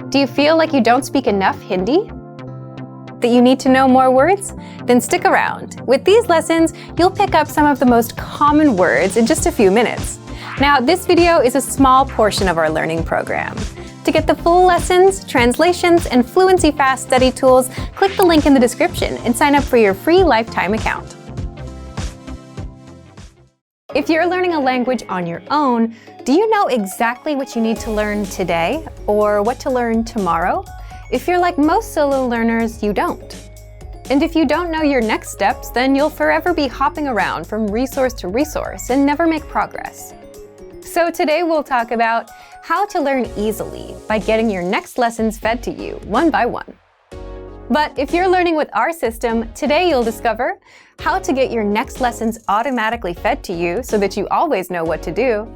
Do you feel like you don't speak enough Hindi? That you need to know more words? Then stick around. With these lessons, you'll pick up some of the most common words in just a few minutes. Now, this video is a small portion of our learning program. To get the full lessons, translations, and fluency fast study tools, click the link in the description and sign up for your free lifetime account. If you're learning a language on your own, do you know exactly what you need to learn today or what to learn tomorrow? If you're like most solo learners, you don't. And if you don't know your next steps, then you'll forever be hopping around from resource to resource and never make progress. So today we'll talk about how to learn easily by getting your next lessons fed to you one by one. But if you're learning with our system, today you'll discover how to get your next lessons automatically fed to you so that you always know what to do,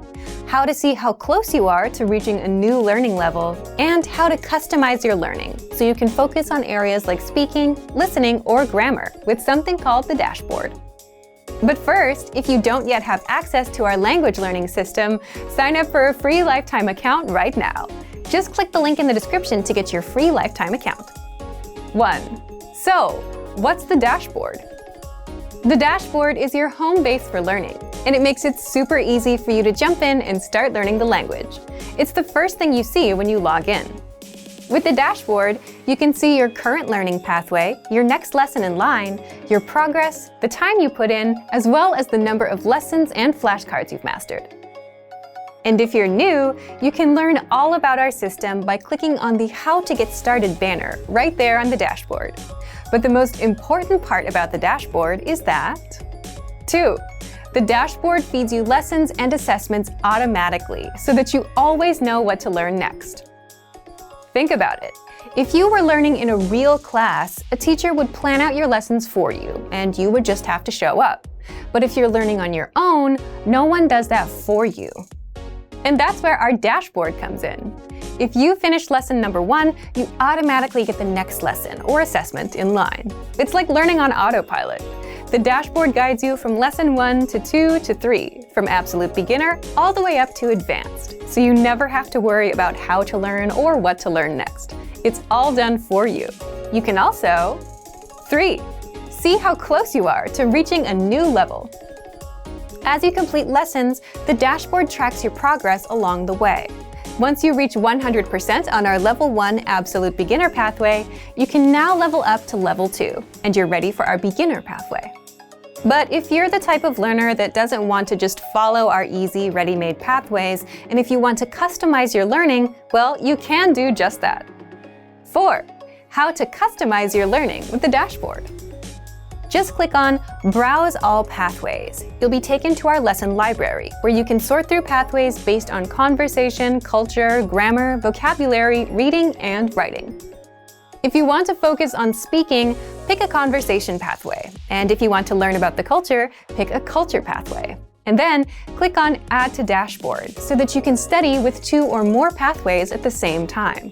how to see how close you are to reaching a new learning level, and how to customize your learning so you can focus on areas like speaking, listening, or grammar with something called the dashboard. But first, if you don't yet have access to our language learning system, sign up for a free lifetime account right now. Just click the link in the description to get your free lifetime account. 1. So, what's the dashboard? The dashboard is your home base for learning, and it makes it super easy for you to jump in and start learning the language. It's the first thing you see when you log in. With the dashboard, you can see your current learning pathway, your next lesson in line, your progress, the time you put in, as well as the number of lessons and flashcards you've mastered. And if you're new, you can learn all about our system by clicking on the How to Get Started banner right there on the dashboard. But the most important part about the dashboard is that 2. The dashboard feeds you lessons and assessments automatically so that you always know what to learn next. Think about it. If you were learning in a real class, a teacher would plan out your lessons for you, and you would just have to show up. But if you're learning on your own, no one does that for you. And that's where our dashboard comes in. If you finish lesson number 1, you automatically get the next lesson or assessment in line. It's like learning on Autopilot. The dashboard guides you from lesson 1 to 2 to 3, from absolute beginner all the way up to advanced, so you never have to worry about how to learn or what to learn next. It's all done for you. You can also 3. See how close you are to reaching a new level. As you complete lessons, the dashboard tracks your progress along the way. Once you reach 100% on our Level 1 Absolute Beginner pathway, you can now level up to Level 2, and you're ready for our Beginner pathway. But if you're the type of learner that doesn't want to just follow our easy, ready-made pathways, and if you want to customize your learning, well, you can do just that. 4. How to customize your learning with the dashboard. Just click on Browse All Pathways. You'll be taken to our lesson library, where you can sort through pathways based on conversation, culture, grammar, vocabulary, reading, and writing. If you want to focus on speaking, pick a conversation pathway. And if you want to learn about the culture, pick a culture pathway. And then click on Add to Dashboard so that you can study with 2 or more pathways at the same time.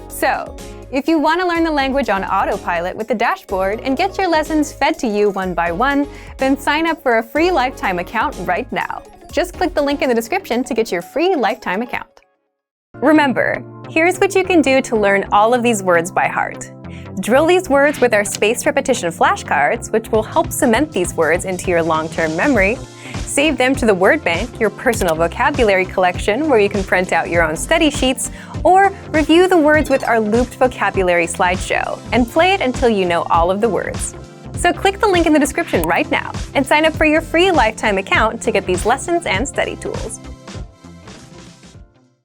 So, if you want to learn the language on Autopilot with the dashboard and get your lessons fed to you one by one, then sign up for a free lifetime account right now. Just click the link in the description to get your free lifetime account. Remember, here's what you can do to learn all of these words by heart. Drill these words with our spaced repetition flashcards, which will help cement these words into your long-term memory. Save them to the word bank, your personal vocabulary collection, where you can print out your own study sheets, or review the words with our looped vocabulary slideshow, and play it until you know all of the words. So click the link in the description right now and sign up for your free lifetime account to get these lessons and study tools.